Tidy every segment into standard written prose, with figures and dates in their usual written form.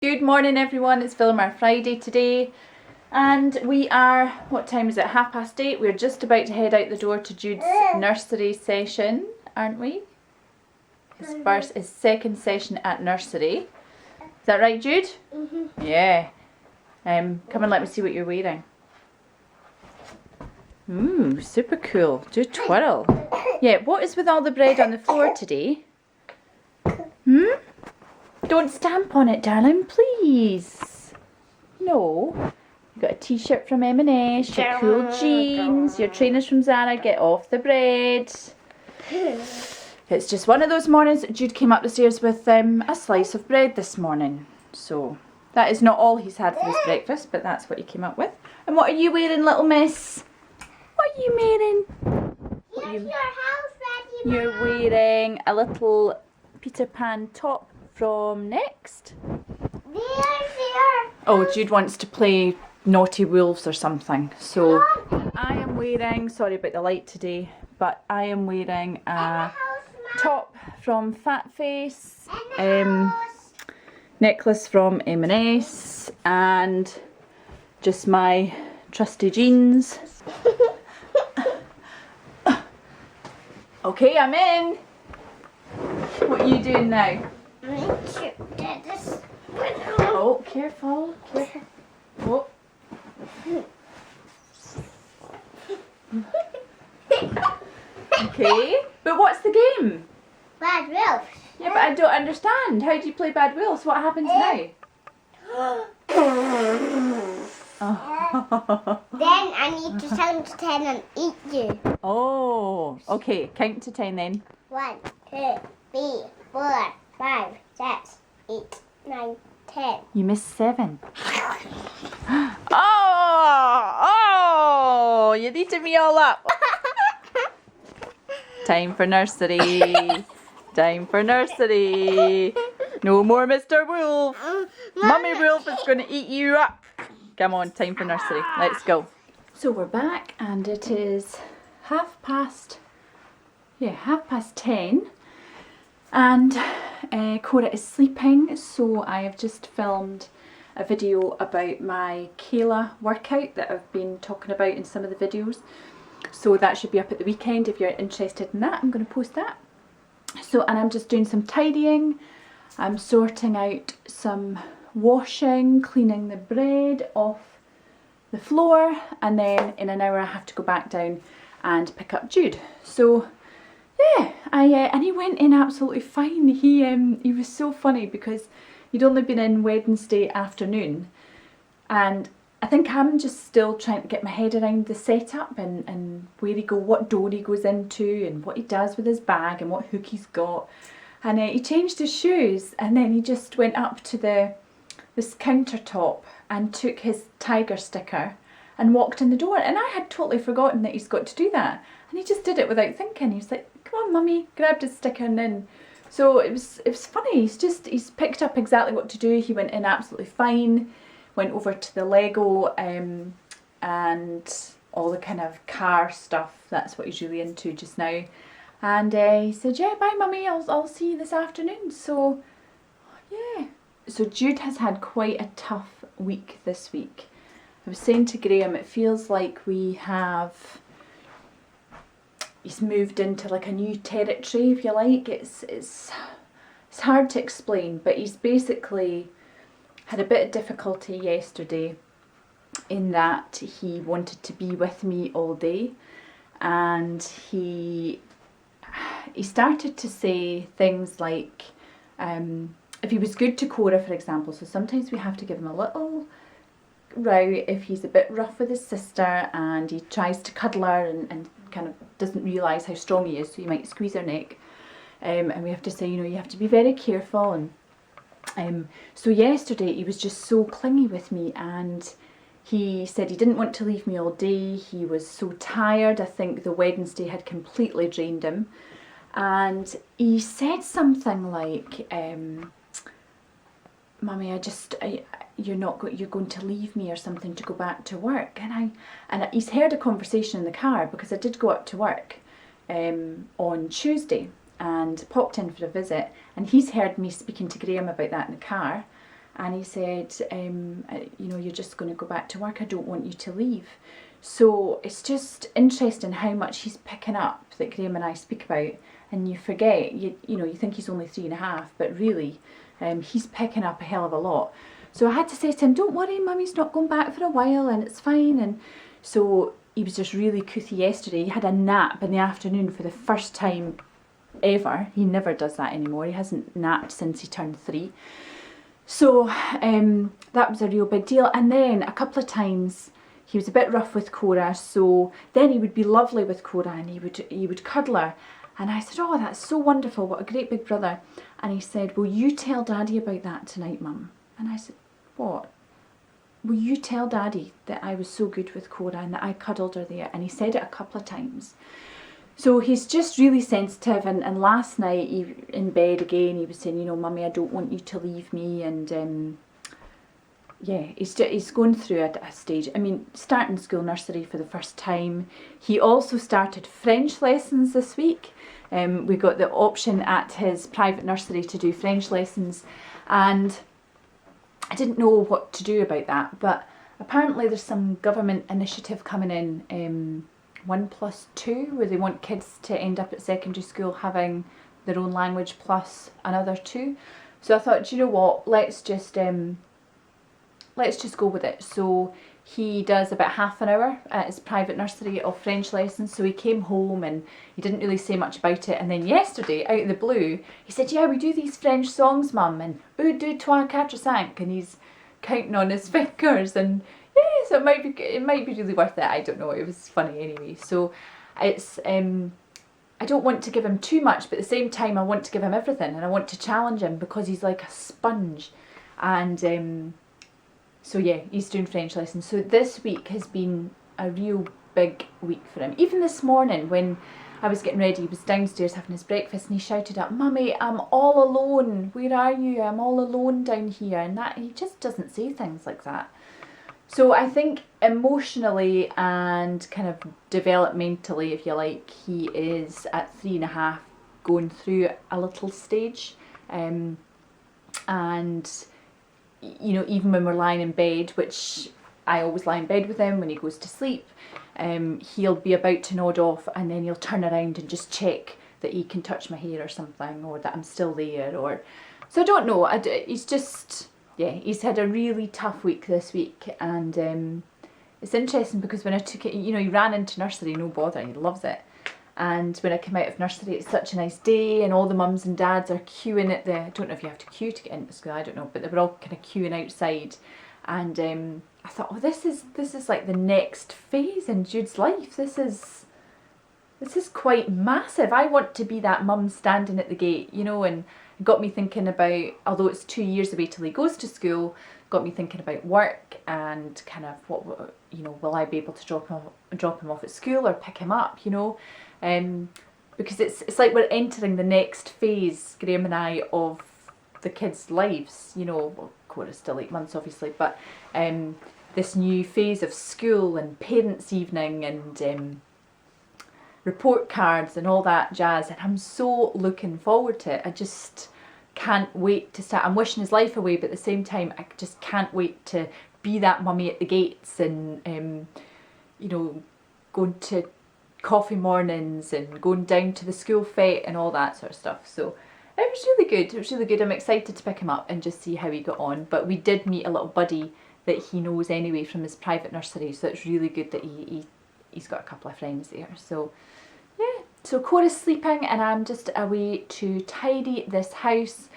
Good morning everyone, it's Film Our Friday today and we are, what time is it, 8:30. We're just about to head out the door to Jude's nursery session, aren't we? His second session at nursery. Is that right, Jude? Mm-hmm. Yeah. Come and let me see what you're wearing. Ooh, super cool. Do a twirl. Yeah, what is with all the bread on the floor today? Don't stamp on it, darling, please. No. You got a t-shirt from M&S, your cool jeans, your trainers from Zara. Get off the bread. It's just one of those mornings that Jude came up the stairs with a slice of bread this morning. So that is not all he's had for his breakfast, but that's what he came up with. And what are you wearing, little miss? What are you wearing? Here's your house ready, You're wearing a little Peter Pan top from Next. Oh, Jude wants to play Naughty Wolves or something. So I am wearing, sorry about the light today, but I am wearing a top from Fat Face, necklace from M&S, and just my trusty jeans. Okay, I'm in. What are you doing now? Oh, careful, careful. Oh. Okay, but what's the game? Bad Wolves. Yeah, but I don't understand. How do you play Bad Wolves? What happens now? Oh. Then I need to count to 10 and eat you. Oh, okay. Count to 10 then. 1, 2, 3, 4, 5, 6, 8, 9, 10. You missed 7. Oh, you're eating me all up. Time for nursery. Time for nursery. No more Mr. Wolf. Mummy Wolf is going to eat you up. Come on, time for nursery. Let's go. So we're back and it is 10:30. And Cora is sleeping, so I have just filmed a video about my Kayla workout that I've been talking about in some of the videos. So that should be up at the weekend if you're interested in that. I'm going to post that. So, and I'm just doing some tidying. I'm sorting out some washing, cleaning the bread off the floor, and then in an hour I have to go back down and pick up Jude. So yeah, and he went in absolutely fine. He was so funny because he'd only been in Wednesday afternoon, and I think I'm just still trying to get my head around the setup and where what door he goes into and what he does with his bag and what hook he's got. And he changed his shoes, and then he just went up to this countertop and took his tiger sticker and walked in the door. And I had totally forgotten that he's got to do that. And he just did it without thinking. He was like, "Come on, Mummy," grabbed his sticker and in. So it was funny. He's picked up exactly what to do. He went in absolutely fine. Went over to the Lego and all the kind of car stuff. That's what he's really into just now. And he said, "Yeah, bye, Mummy. I'll see you this afternoon." So yeah. So Jude has had quite a tough week this week. I was saying to Graham, it feels like he's moved into like a new territory, if you like. It's hard to explain, but he's basically had a bit of difficulty yesterday in that he wanted to be with me all day, and he started to say things like, if he was good to Cora, for example, so sometimes we have to give him a little row if he's a bit rough with his sister and he tries to cuddle her and kind of doesn't realise how strong he is, so you might squeeze her neck, and we have to say, you have to be very careful. And so yesterday he was just so clingy with me, and he said he didn't want to leave me all day. He was so tired. I think the Wednesday had completely drained him, and he said something like, "Mummy, you're going to leave me or something to go back to work." And he's heard a conversation in the car, because I did go up to work on Tuesday and popped in for a visit, and he's heard me speaking to Graham about that in the car, and he said, you know, you're just going to go back to work, I don't want you to leave. So it's just interesting how much he's picking up that Graham and I speak about, and you forget, you know, you think he's only 3.5, but really he's picking up a hell of a lot. So I had to say to him, don't worry, Mummy's not going back for a while and it's fine. And so he was just really coothy yesterday. He had a nap in the afternoon for the first time ever. He never does that anymore. He hasn't napped since he turned 3. So that was a real big deal. And then a couple of times he was a bit rough with Cora, so then he would be lovely with Cora and he would cuddle her. And I said, oh, that's so wonderful, what a great big brother. And he said, will you tell Daddy about that tonight, Mum? And I said, what? Will you tell Daddy that I was so good with Cora and that I cuddled her there? And he said it a couple of times. So he's just really sensitive, and last night in bed again he was saying, you know, Mummy, I don't want you to leave me, and yeah, he's going through a stage. I mean, starting school nursery for the first time. He also started French lessons this week. We got the option at his private nursery to do French lessons, and I didn't know what to do about that, but apparently there's some government initiative coming in, 1+2, where they want kids to end up at secondary school having their own language plus another 2. So I thought, do you know what, let's just go with it. So he does about half an hour at his private nursery of French lessons. So he came home and he didn't really say much about it. And then yesterday, out of the blue, he said, yeah, we do these French songs, Mum, and deux, trois, quatre, cinq, and he's counting on his fingers, and yeah, so it might be really worth it. I don't know. It was funny anyway. So it's I don't want to give him too much, but at the same time I want to give him everything, and I want to challenge him because he's like a sponge. And so yeah, he's doing French lessons. So this week has been a real big week for him. Even this morning when I was getting ready, he was downstairs having his breakfast and he shouted up, Mummy, I'm all alone. Where are you? I'm all alone down here. And that, he just doesn't say things like that. So I think emotionally and kind of developmentally, if you like, he is at 3.5 going through a little stage. And, you know, even when we're lying in bed, which I always lie in bed with him when he goes to sleep, he'll be about to nod off and then he'll turn around and just check that he can touch my hair or something, or that I'm still there. Or so I don't know. He's just... yeah, he's had a really tough week this week, and it's interesting because when I took it, you know, he ran into nursery, no bother, he loves it. And when I came out of nursery, it's such a nice day, and all the mums and dads are queuing at the, I don't know if you have to queue to get into school, I don't know, but they were all kind of queuing outside. And I thought, oh, this is like the next phase in Jude's life. This is quite massive. I want to be that mum standing at the gate, you know, and it got me thinking about, although it's 2 years away till he goes to school, got me thinking about work and kind of what, you know, will I be able to drop him off at school or pick him up, you know, because it's like we're entering the next phase, Graham and I, of the kids' lives, you know. Well, Cora's still 8 months obviously, but this new phase of school and parents' evening and report cards and all that jazz, and I'm so looking forward to it. I just can't wait to start. I'm wishing his life away, but at the same time I just can't wait to be that mummy at the gates and you know, going to coffee mornings and going down to the school fete and all that sort of stuff. So it was really good. It was really good. I'm excited to pick him up and just see how he got on. But we did meet a little buddy that he knows anyway from his private nursery, so it's really good that he's got a couple of friends there. So yeah, so Cora's sleeping and I'm just away to tidy this house,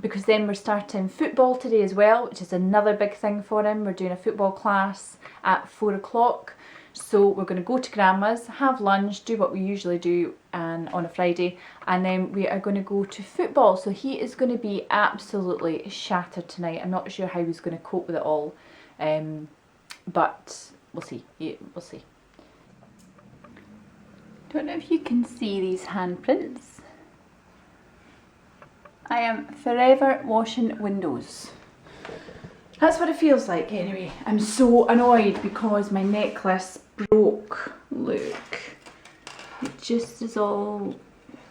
because then we're starting football today as well, which is another big thing for him. We're doing a football class at 4 o'clock. So we're going to go to Grandma's, have lunch, do what we usually do on a Friday, and then we are going to go to football. So he is going to be absolutely shattered tonight. I'm not sure how he's going to cope with it all, but we'll see. Yeah, we'll see. Don't know if you can see these handprints. I am forever washing windows. That's what it feels like anyway. I'm so annoyed because my necklace broke. Look. It just is all...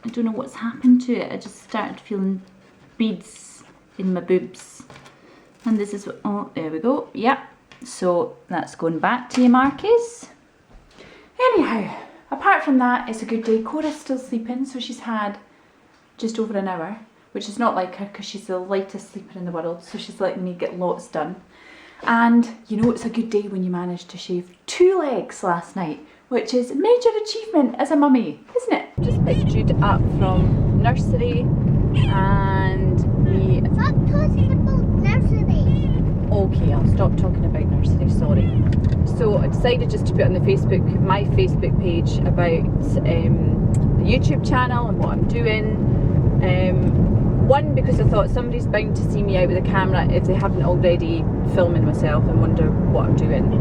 I don't know what's happened to it. I just started feeling beads in my boobs. And this is what, oh, there we go. Yep. So that's going back to you, Marcus. Anyhow, apart from that, it's a good day. Cora's still sleeping, so she's had just over an hour, which is not like her because she's the lightest sleeper in the world, so she's letting me get lots done. And you know it's a good day when you manage to shave 2 legs last night, which is a major achievement as a mummy, isn't it? Just picked Jude up from nursery and we... Stop talking about nursery. Okay, I'll stop talking about nursery, sorry. So I decided just to put on the my Facebook page about the YouTube channel and what I'm doing. One, because I thought somebody's bound to see me out with a camera if they haven't already filming myself and wonder what I'm doing.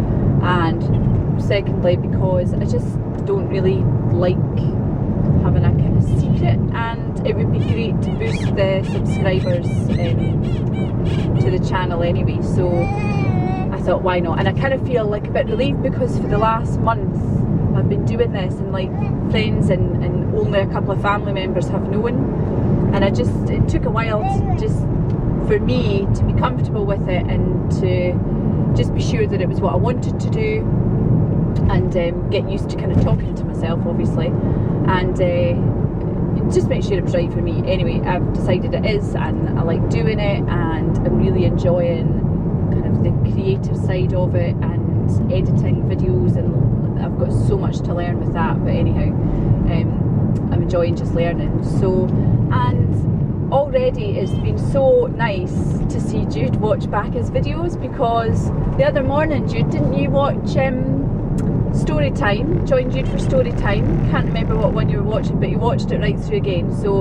And secondly, because I just don't really like having a kind of secret, and it would be great to boost the subscribers to the channel anyway, so I thought why not. And I kind of feel like a bit relieved because for the last month I've been doing this and like friends and only a couple of family members have known, and it took a while to just for me to be comfortable with it and to just be sure that it was what I wanted to do, and get used to kind of talking to myself obviously, and just make sure it was right for me. Anyway, I've decided it is, and I like doing it, and I'm really enjoying kind of the creative side of it and editing videos, and I've got so much to learn with that. But anyhow, I'm enjoying just learning. So, and already it's been so nice to see Jude watch back his videos, because the other morning, Jude, didn't you watch story time? Joined Jude for story time. Can't remember what one you were watching, but you watched it right through again. So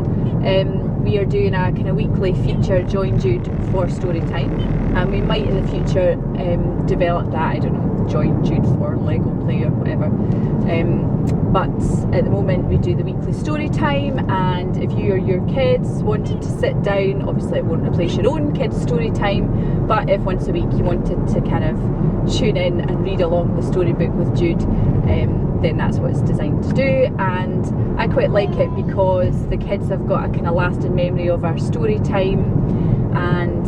we are doing a kind of weekly feature, Join Jude for story time, and we might in the future develop that, I don't know, Join Jude for Lego play or whatever. But at the moment we do the weekly story time, and if you or your kids wanted to sit down, obviously it won't replace your own kids story time, but if once a week you wanted to kind of tune in and read along the storybook with Jude, then that's what it's designed to do. And I quite like it because the kids have got a kind of lasting memory of our story time, and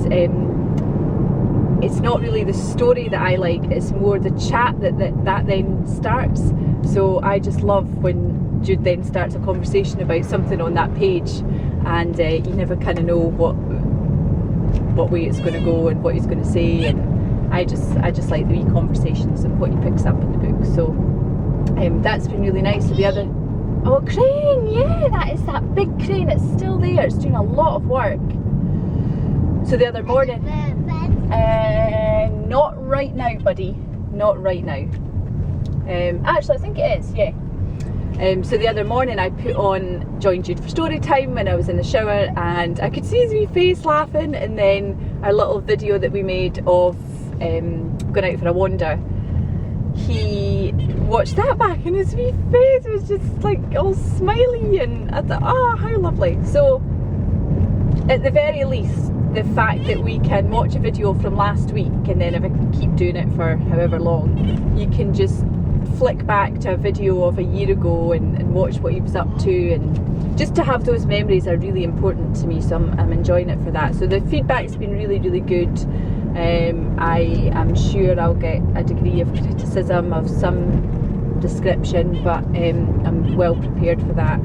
it's not really the story that I like, it's more the chat that then starts. So I just love when Jude then starts a conversation about something on that page, and you never kind of know what way it's going to go and what he's going to say, and I just like the wee conversations and what he picks up in the book. So that's been really nice. So the other, oh, crane, yeah, that is that big crane, it's still there, it's doing a lot of work. So the other morning, not right now, buddy, not right now. Actually I think it is, yeah. So the other morning I put on Join Jude for story time when I was in the shower, and I could see his wee face laughing, and then our little video that we made of going out for a wander, he watched that back and his wee face was just like all smiley, and I thought, oh, how lovely. So at the very least, the fact that we can watch a video from last week, and then if I keep doing it for however long, you can just flick back to a video of a year ago and watch what he was up to, and just to have those memories are really important to me, so I'm enjoying it for that. So the feedback's been really, really good. I am sure I'll get a degree of criticism of some description, but I'm well prepared for that.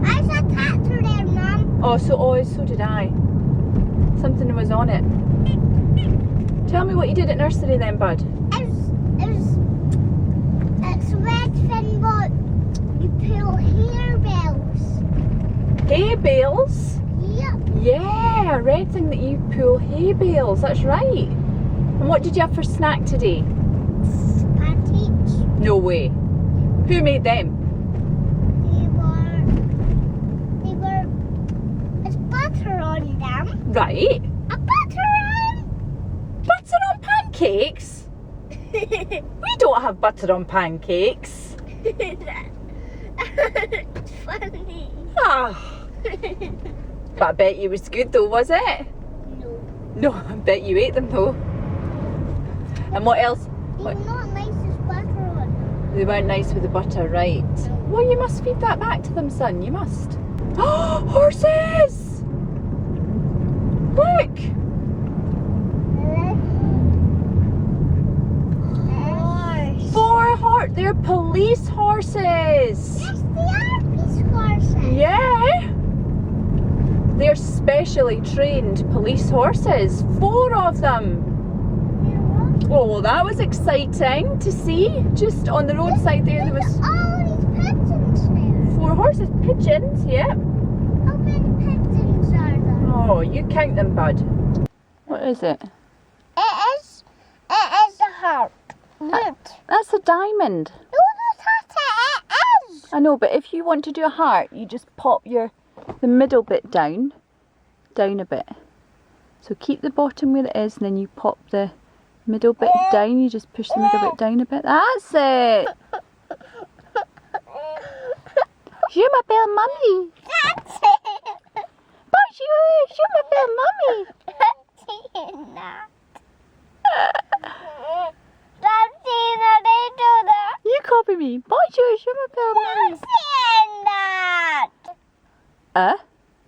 I saw a tractor there, Mum. Oh, so did I. Something was on it. Tell me what you did at nursery then, bud. It's red thing, but you pull hair bells. Hay bales? Yep. Yeah, a red thing that you pull hay bales, that's right. And what did you have for snack today? Pancakes. No way. Who made them? It's butter on them. Right. A butter Butter on pancakes? We don't have butter on pancakes. It's funny. Ah. But I bet you was good though, was it? No. No, I bet you ate them though. And what else? They're not nice as butter on them. They weren't nice with the butter, right? Well, you must feed that back to them, son, you must. Oh, horses! Look! heart, they're police horses. Yes, they are police horses. Yeah. They're specially trained police horses. 4 of them. Oh, well, that was exciting to see. Just on the roadside there was all these pigeons there. 4 horses. Pigeons, yeah. How many pigeons are there? Oh, you count them, bud. What is it? It is a heart. Look. That's a diamond. No, that's what it is. I know, but if you want to do a heart, you just pop the middle bit down a bit. So keep the bottom where it is, and then you pop the middle bit down. You just push the middle bit down a bit. That's it. Je m'appelle Mummy. That's it. Bonjour, je m'appelle Mummy. That's not. That's they do that. You copy me. Bonjour, je m'appelle Mummy. That's that.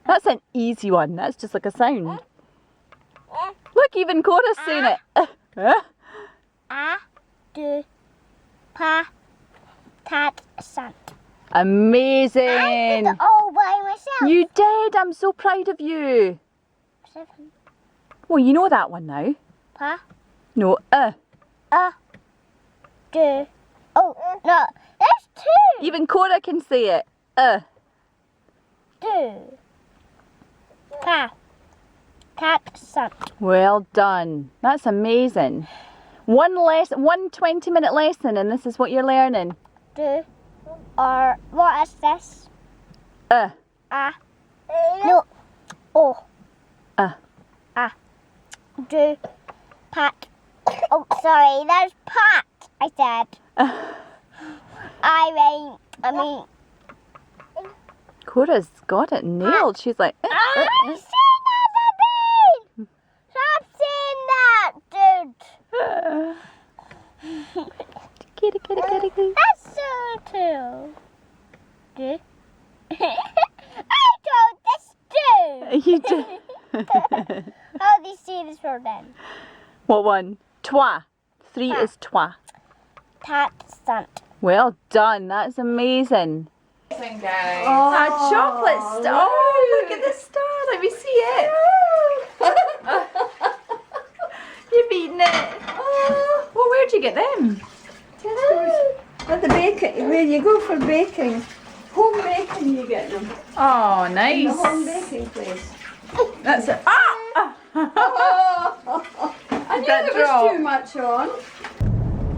That's an easy one. That's just like a sound. Look, even Cora's saying it. Do pa tat sant. Amazing. I did it all by myself. You did. I'm so proud of you. 7. Well, you know that one now. Pa No, do. Oh no, there's 2. Even Cora can say it. Do pa tat sant. Well done. That's amazing. One 20-minute lesson, and this is what you're learning. Do or what is this? No. Oh. Do pat. Oh, sorry, there's pat. I said. I mean. Cora's got it nailed. She's like, I said that again. Stop saying that, dude. kitty, kitty, kitty, kitty. That's so too. Do. I told this dude. You did. How do you see this word then? What one? Toi. 3 is toi. Tat sant. Well done. That's amazing. Amazing, guys. Oh, chocolate star. Oh, look at the star. Let me see it. You've eaten it. Oh, well, where'd you get them? At the baking, where you go for baking. Home baking, you get them. Oh, In nice. the home baking place. That's it. Ah! I knew That there drop. was too much on.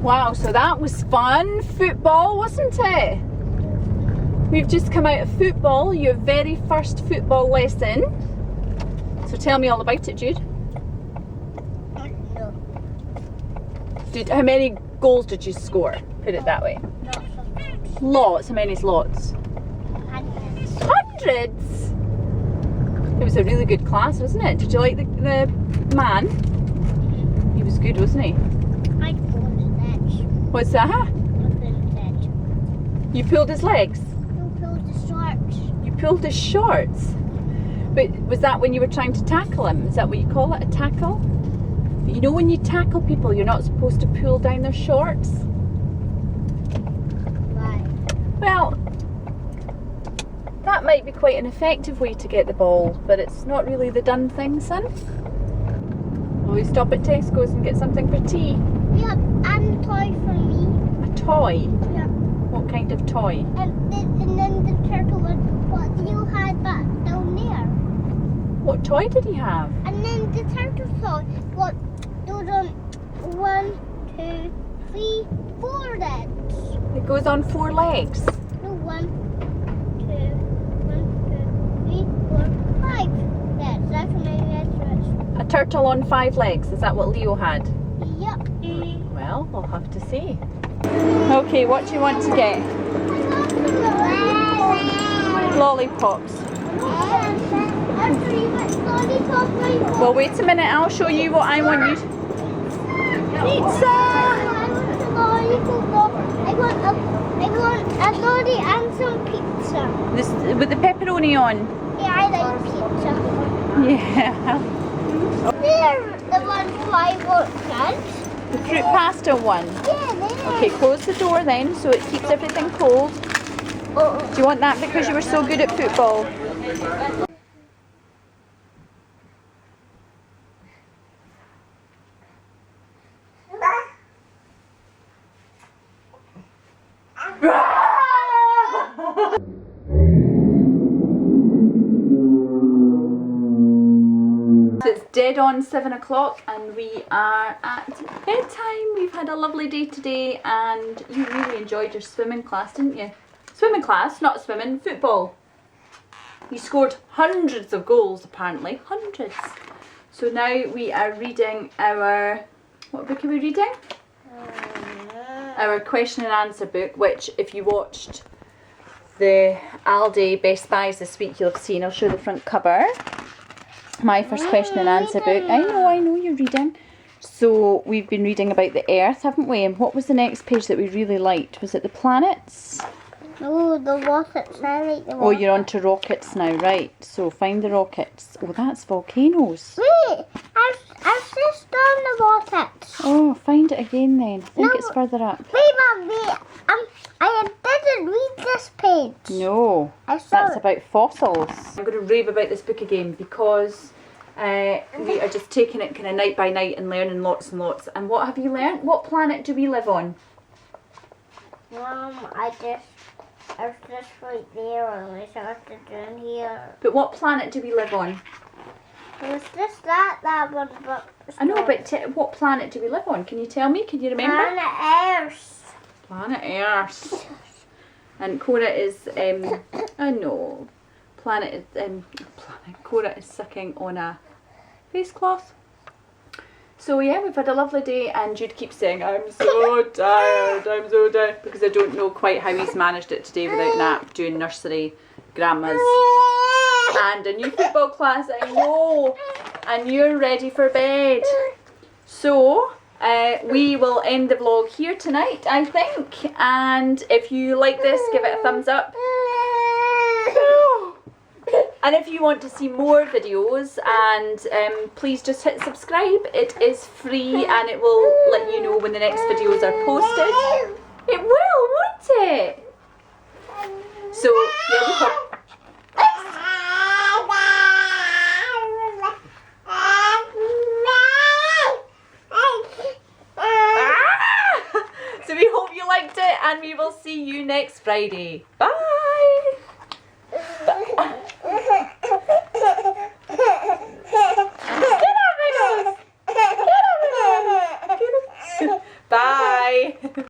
Wow, so that was fun. Football, wasn't it? We've just come out of football, your very first football lesson. So tell me all about it, Jude. How many goals did you score? Put it that way. Lots. How many's lots? Hundreds. It was a really good class, wasn't it? Did you like the man? He was good, wasn't he? I pulled his edge. What's that? I pulled his edge. You pulled his legs? You pulled the shorts. You pulled his shorts? But was that when you were trying to tackle him? Is that what you call it, a tackle? But you know when you tackle people, you're not supposed to pull down their shorts? Why? Well, that might be quite an effective way to get the ball, but it's not really the done thing, son. Will we stop at Tesco's and get something for tea? Yep, and a toy for me. A toy? Yep. What kind of toy? And then the turtle was what you had back down there. What toy did he have? And then the turtle toy, what goes on 1, 2, 3, 4 legs. It goes on 4 legs. No, 1, 2, 3, 4, 5 legs. That's how many legs there is. A turtle on 5 legs. Is that what Leo had? Yep. Well, we'll have to see. Okay, what do you want to get? Lollipops. Well, wait a minute. I'll show you what I want you. Pizza. I want a lolly and some pizza. This with the pepperoni on. Yeah, I like pizza. Yeah. They're the ones I want, friends. The fruit pasta one. Yeah, there. Okay, close the door then so it keeps everything cold. Do you want that because you were so good at football? So it's dead on 7 o'clock and we are at bedtime. We've had a lovely day today and you really enjoyed your swimming class, didn't you? Swimming class, not swimming, football. You scored hundreds of goals apparently, hundreds. So now we are reading our, what book are we reading? Our question and answer book, which if you watched the Aldi Best Buys this week you'll have seen. I'll show the front cover. My first question and answer book. I know you're reading. So we've been reading about the Earth, haven't we? And what was the next page that we really liked? Was it the planets? Oh, the rockets. I like the rockets. Oh, you're on to rockets now, right. So find the rockets. Oh, that's volcanoes. Wait, I've just done the rockets. Oh, find it again then. I think No, it's further up. Wait, Mum, wait. I didn't read this page. No, I saw that's it. about fossils. I'm going to rave about this book again because we are just taking it kind of night by night and learning lots and lots. And what have you learnt? What planet do we live on? I was just right there and I started down here. But what planet do we live on? It was just that one, but... I know, but what planet do we live on? Can you tell me? Can you remember? Planet Earth. Planet Earth. And Cora is, I know, Cora is sucking on a face cloth. So yeah, we've had a lovely day and Jude keeps saying, I'm so tired, because I don't know quite how he's managed it today without Nap, doing nursery, grandmas, and a new football class, I know, and you're ready for bed. So, we will end the vlog here tonight, I think, and if you like this, give it a thumbs up. And if you want to see more videos, and please just hit subscribe. It is free and it will let you know when the next videos are posted. It will, won't it? So, yeah, we hope. So we hope you liked it and we will see you next Friday. Bye! Bye!